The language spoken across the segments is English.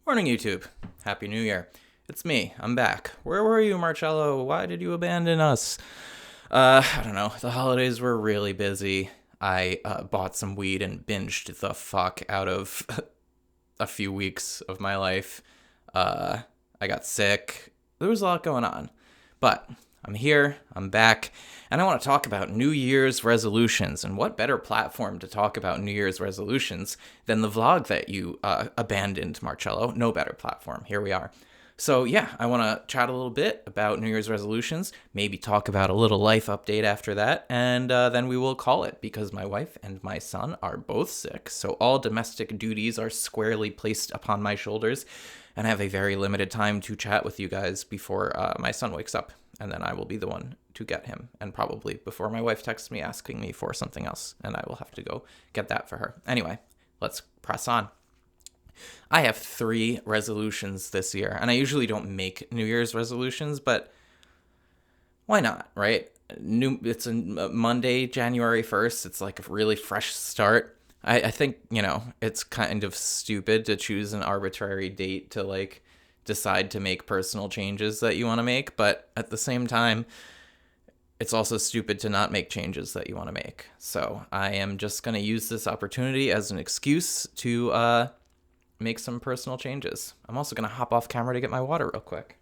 Morning, YouTube. Happy New Year. It's me. I'm back. Where were you, Marcello? Why did you abandon us? I don't know. The holidays were really busy. I bought some weed and binged the fuck out of a few weeks of my life. I got sick. There was a lot going on. But I'm here, I'm back, and I want to talk about New Year's resolutions. And what better platform to talk about New Year's resolutions than the vlog that you abandoned, Marcello? No better platform. Here we are. So, yeah, I want to chat a little bit about New Year's resolutions, maybe talk about a little life update after that, and then we will call it because my wife and my son are both sick. So, all domestic duties are squarely placed upon my shoulders, and I have a very limited time to chat with you guys before my son wakes up. And then I will be the one to get him, and probably before my wife texts me asking me for something else, and I will have to go get that for her. Anyway, let's press on. I have 3 resolutions this year, and I usually don't make New Year's resolutions, but why not, right? It's a Monday, January 1st. It's like a really fresh start. I think, it's kind of stupid to choose an arbitrary date to decide to make personal changes that you want to make, but at the same time, it's also stupid to not make changes that you want to make. So I am just going to use this opportunity as an excuse to make some personal changes. I'm also going to hop off camera to get my water real quick.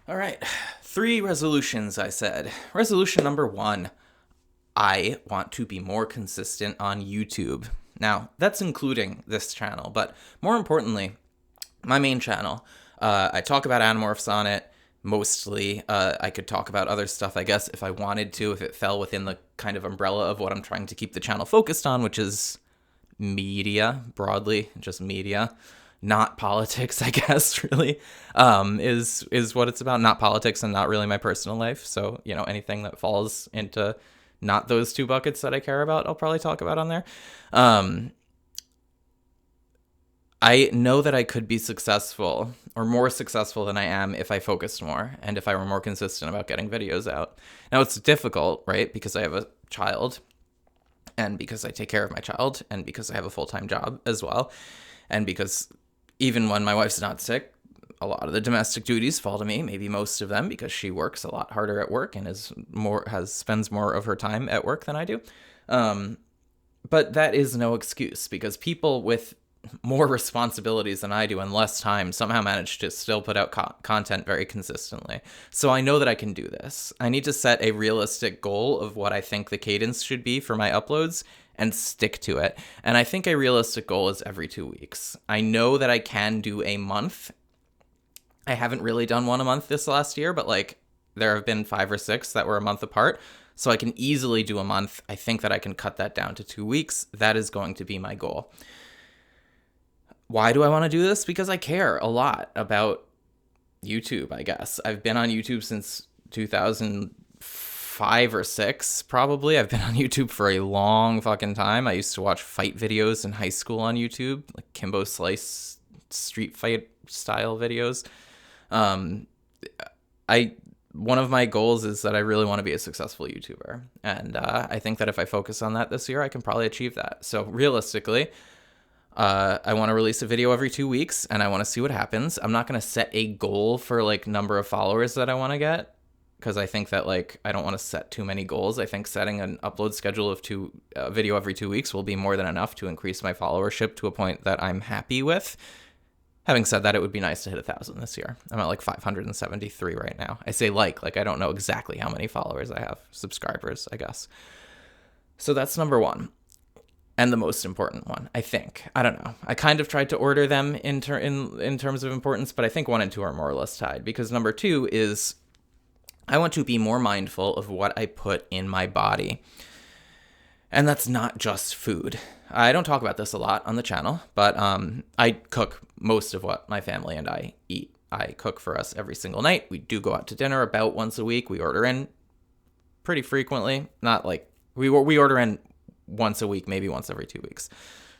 All right, 3 resolutions, I said. Resolution number 1, I want to be more consistent on YouTube. Now, that's including this channel, but more importantly, my main channel. I talk about Animorphs on it, mostly. I could talk about other stuff, I guess, if I wanted to, if it fell within the kind of umbrella of what I'm trying to keep the channel focused on, which is media, broadly, just media. Not politics, I guess, really, is what it's about. Not politics and not really my personal life. So, anything that falls into not those 2 buckets that I care about, I'll probably talk about on there. I know that I could be successful or more successful than I am if I focused more and if I were more consistent about getting videos out. Now, it's difficult, right? Because I have a child and because I take care of my child and because I have a full-time job as well. And because even when my wife's not sick, a lot of the domestic duties fall to me, maybe most of them, because she works a lot harder at work and spends more of her time at work than I do. But that is no excuse, because people with more responsibilities than I do and less time somehow manage to still put out content very consistently. So I know that I can do this. I need to set a realistic goal of what I think the cadence should be for my uploads and stick to it. And I think a realistic goal is every 2 weeks. I know that I can do a month. I haven't really done one a month this last year, but there have been 5 or 6 that were a month apart. So I can easily do a month. I think that I can cut that down to 2 weeks. That is going to be my goal. Why do I want to do this? Because I care a lot about YouTube, I guess. I've been on YouTube since 2005 or 6, probably. I've been on YouTube for a long fucking time. I used to watch fight videos in high school on YouTube, like Kimbo Slice street fight style videos. One of my goals is that I really want to be a successful YouTuber. And I think that if I focus on that this year, I can probably achieve that. So realistically, I want to release a video every 2 weeks, and I want to see what happens. I'm not going to set a goal for number of followers that I want to get, because I think that I don't want to set too many goals. I think setting an upload schedule of video every 2 weeks will be more than enough to increase my followership to a point that I'm happy with. Having said that, it would be nice to hit 1,000 this year. I'm at 573 right now. I say I don't know exactly how many followers I have, subscribers, I guess. So that's number 1. And the most important one, I think. I don't know. I kind of tried to order them in terms of importance, but I think 1 and 2 are more or less tied. Because number 2 is I want to be more mindful of what I put in my body. And that's not just food. I don't talk about this a lot on the channel, but I cook most of what my family and I eat. I cook for us every single night. We do go out to dinner about once a week. We order in pretty frequently. Not we order in once a week, maybe once every 2 weeks.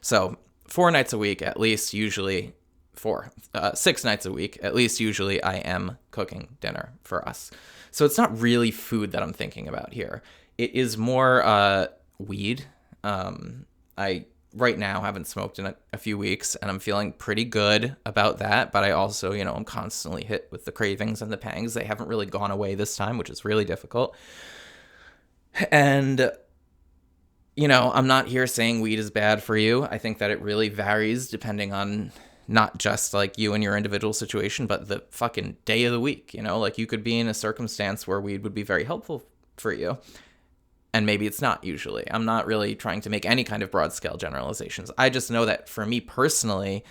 So 4 nights a week, at least, usually 6 nights a week, at least usually I am cooking dinner for us. So it's not really food that I'm thinking about here. It is more weed. I right now haven't smoked in a few weeks, and I'm feeling pretty good about that. But I also, I'm constantly hit with the cravings and the pangs. They haven't really gone away this time, which is really difficult. And, I'm not here saying weed is bad for you. I think that it really varies depending on not just like you and your individual situation, but the fucking day of the week. Like you could be in a circumstance where weed would be very helpful for you. And maybe it's not usually. I'm not really trying to make any kind of broad scale generalizations. I just know that for me personally,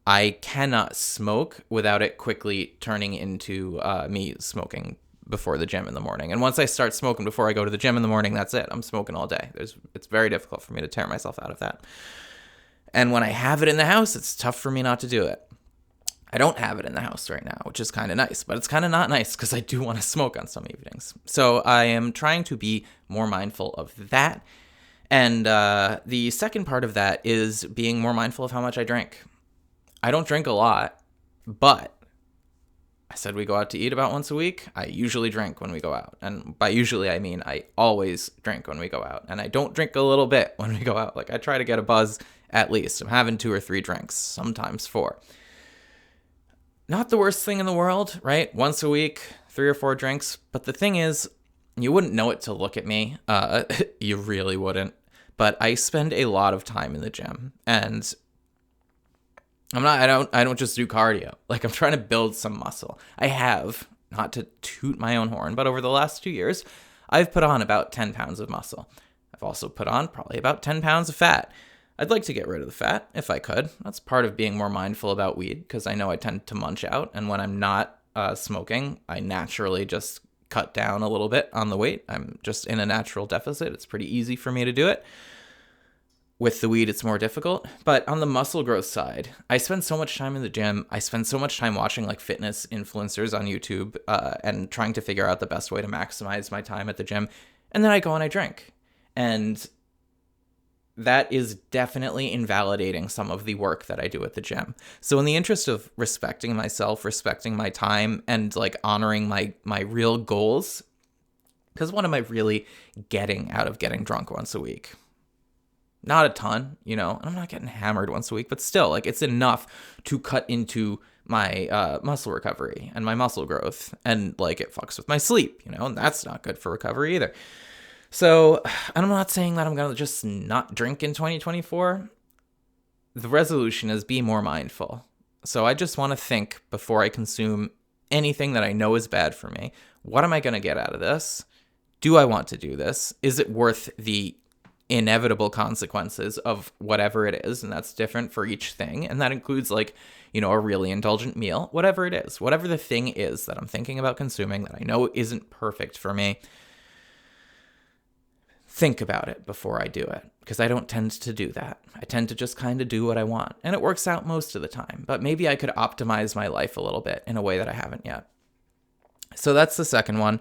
I cannot smoke without it quickly turning into me smoking before the gym in the morning. And once I start smoking before I go to the gym in the morning, that's it. I'm smoking all day. It's very difficult for me to tear myself out of that. And when I have it in the house, it's tough for me not to do it. I don't have it in the house right now, which is kind of nice, but it's kind of not nice because I do want to smoke on some evenings. So I am trying to be more mindful of that. And the second part of that is being more mindful of how much I drink. I don't drink a lot, but I said we go out to eat about once a week. I usually drink when we go out. And by usually, I mean I always drink when we go out. And I don't drink a little bit when we go out. Like I try to get a buzz at least. I'm having 2 or 3 drinks, sometimes 4. Not the worst thing in the world, right? Once a week, 3 or 4 drinks. But the thing is, you wouldn't know it to look at me. You really wouldn't. But I spend a lot of time in the gym, and I don't just do cardio. Like I'm trying to build some muscle. I have, not to toot my own horn, but over the last 2 years, I've put on about 10 pounds of muscle. I've also put on probably about 10 pounds of fat. I'd like to get rid of the fat if I could. That's part of being more mindful about weed because I know I tend to munch out. And when I'm not smoking, I naturally just cut down a little bit on the weight. I'm just in a natural deficit. It's pretty easy for me to do it. With the weed, it's more difficult. But on the muscle growth side, I spend so much time in the gym. I spend so much time watching like fitness influencers on YouTube and trying to figure out the best way to maximize my time at the gym. And then I go and I drink. And that is definitely invalidating some of the work that I do at the gym. So in the interest of respecting myself, respecting my time, and like honoring my real goals, because what am I really getting out of getting drunk once a week? Not a ton, and I'm not getting hammered once a week, but still, like it's enough to cut into my muscle recovery and my muscle growth, and like it fucks with my sleep, and that's not good for recovery either. So, and I'm not saying that I'm going to just not drink in 2024. The resolution is be more mindful. So I just want to think before I consume anything that I know is bad for me. What am I going to get out of this? Do I want to do this? Is it worth the inevitable consequences of whatever it is? And that's different for each thing. And that includes like, a really indulgent meal, whatever it is, whatever the thing is that I'm thinking about consuming that I know isn't perfect for me. Think about it before I do it, because I don't tend to do that. I tend to just kind of do what I want, and it works out most of the time, but maybe I could optimize my life a little bit in a way that I haven't yet. So that's the second one.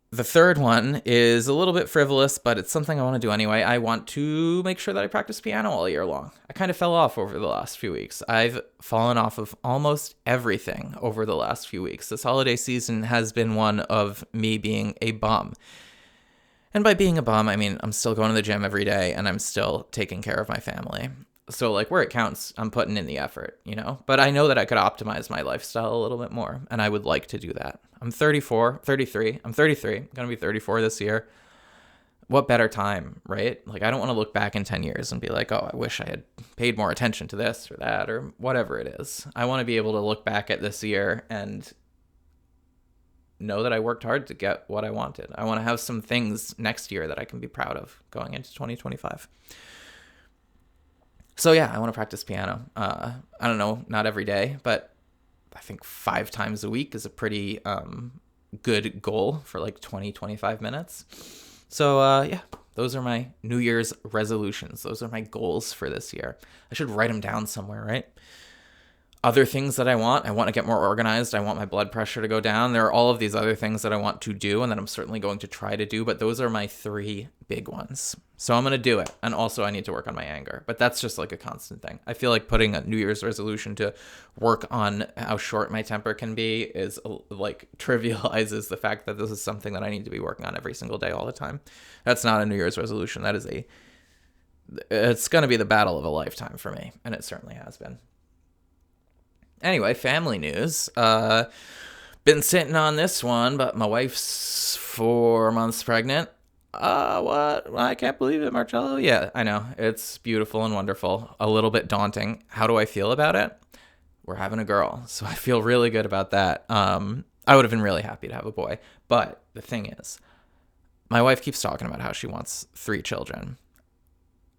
The third one is a little bit frivolous, but it's something I want to do anyway. I want to make sure that I practice piano all year long. I kind of fell off over the last few weeks. I've fallen off of almost everything over the last few weeks. This holiday season has been one of me being a bum. And by being a bum, I mean I'm still going to the gym every day and I'm still taking care of my family. So like where it counts, I'm putting in the effort, But I know that I could optimize my lifestyle a little bit more, and I would like to do that. I'm 33. I'm 33. I'm going to be 34 this year. What better time, right? Like I don't want to look back in 10 years and be like, oh, I wish I had paid more attention to this or that or whatever it is. I want to be able to look back at this year and know that I worked hard to get what I wanted. I want to have some things next year that I can be proud of going into 2025. So yeah, I want to practice piano. I don't know, not every day, but I think 5 times a week is a pretty good goal for like 20, 25 minutes. So yeah, those are my New Year's resolutions. Those are my goals for this year. I should write them down somewhere, right? other things that I want. I want to get more organized. I want my blood pressure to go down. There are all of these other things that I want to do and that I'm certainly going to try to do, but those are my 3 big ones. So I'm going to do it. And also I need to work on my anger, but that's just like a constant thing. I feel like putting a New Year's resolution to work on how short my temper can be is like trivializes the fact that this is something that I need to be working on every single day all the time. That's not a New Year's resolution. It's going to be the battle of a lifetime for me. And it certainly has been. Anyway, family news. Been sitting on this one, but my wife's 4 months pregnant. What? I can't believe it, Marcello. Yeah, I know. It's beautiful and wonderful. A little bit daunting. How do I feel about it? We're having a girl, so I feel really good about that. I would have been really happy to have a boy. But the thing is, my wife keeps talking about how she wants 3 children.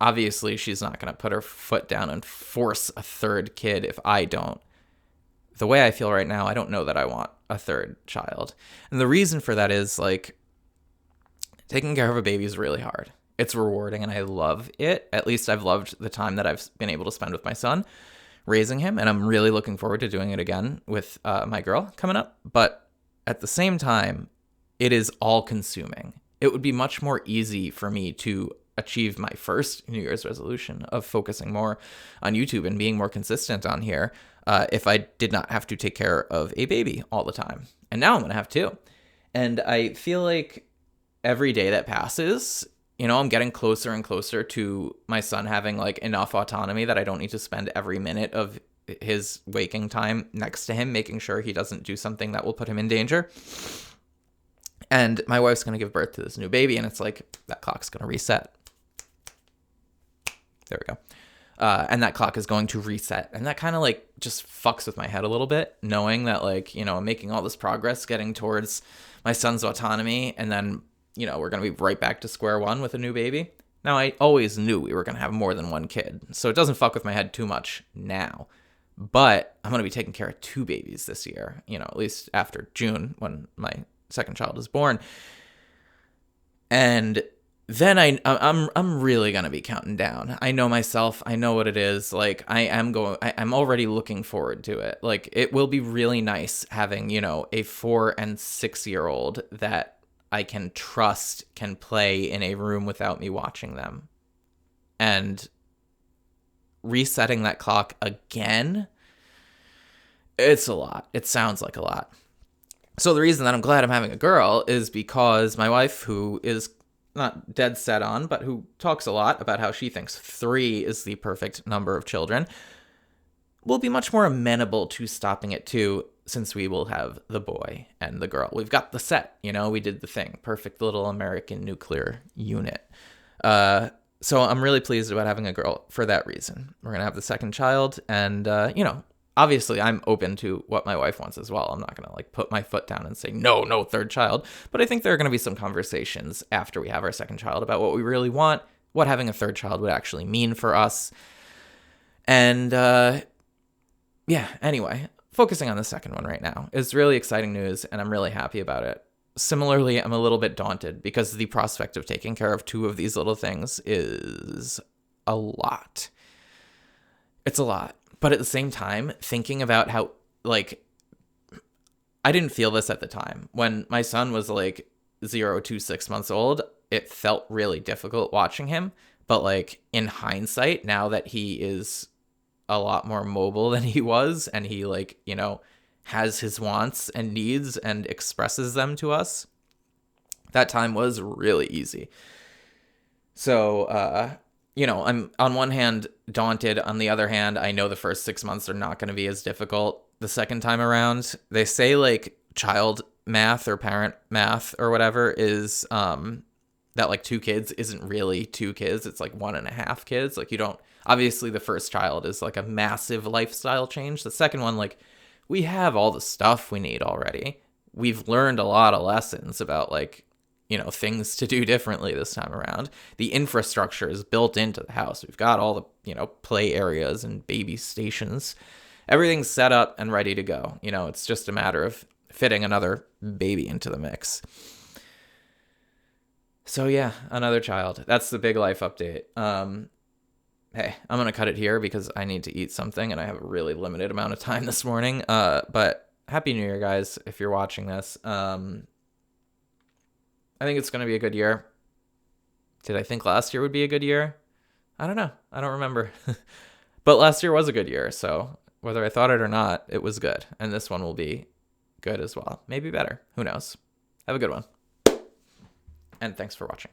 Obviously, she's not going to put her foot down and force a 3rd kid if I don't. The way I feel right now, I don't know that I want a 3rd child. And the reason for that is, like, taking care of a baby is really hard. It's rewarding and I love it. At least I've loved the time that I've been able to spend with my son, raising him. And I'm really looking forward to doing it again with my girl coming up. But at the same time, it is all consuming. It would be much more easy for me to achieve my first New Year's resolution of focusing more on YouTube and being more consistent on here if I did not have to take care of a baby all the time. And now I'm going to have 2. And I feel like every day that passes, I'm getting closer and closer to my son having like enough autonomy that I don't need to spend every minute of his waking time next to him, making sure he doesn't do something that will put him in danger. And my wife's going to give birth to this new baby, and it's like that clock's going to reset. There we go. And that clock is going to reset. And that kind of like just fucks with my head a little bit, knowing that like, I'm making all this progress getting towards my son's autonomy. And then, we're going to be right back to square one with a new baby. Now, I always knew we were going to have more than 1 kid, so it doesn't fuck with my head too much now. But I'm going to be taking care of 2 babies this year, at least after June when my second child is born. And then I'm really going to be counting down. I know myself. I know what it is. Like, I'm already looking forward to it. Like, it will be really nice having, a 4 and 6 year old that I can trust can play in a room without me watching them. And resetting that clock again, it's a lot. It sounds like a lot. So the reason that I'm glad I'm having a girl is because my wife, who is not dead set on, but who talks a lot about how she thinks 3 is the perfect number of children, will be much more amenable to stopping at 2 since we will have the boy and the girl. We've got the set, we did the thing. Perfect little American nuclear unit. So I'm really pleased about having a girl for that reason. We're going to have the second child, and, obviously I'm open to what my wife wants as well. I'm not going to like put my foot down and say, no 3rd child. But I think there are going to be some conversations after we have our second child about what we really want, what having a 3rd child would actually mean for us. And, anyway, focusing on the second one right now is really exciting news, and I'm really happy about it. Similarly, I'm a little bit daunted because the prospect of taking care of 2 of these little things is a lot. It's a lot. But at the same time, thinking about how, like, I didn't feel this at the time. When my son was like 0 to 6 months old, it felt really difficult watching him. But like in hindsight, now that he is a lot more mobile than he was, and he like, has his wants and needs and expresses them to us, that time was really easy. So, I'm on one hand daunted. On the other hand, I know the first 6 months are not going to be as difficult the second time around. They say like child math or parent math or whatever is that like 2 kids isn't really 2 kids. It's like 1.5 kids. Like obviously the first child is like a massive lifestyle change. The second one, like, we have all the stuff we need already. We've learned a lot of lessons about like, things to do differently this time around. The infrastructure is built into the house. We've got all the, play areas and baby stations. Everything's set up and ready to go. It's just a matter of fitting another baby into the mix. So yeah, another child. That's the big life update. hey, I'm going to cut it here because I need to eat something and I have a really limited amount of time this morning. But Happy New Year, guys, if you're watching this. I think it's going to be a good year. Did I think last year would be a good year? I don't know. I don't remember. But last year was a good year, so whether I thought it or not, it was good. And this one will be good as well. Maybe better. Who knows? Have a good one. And thanks for watching.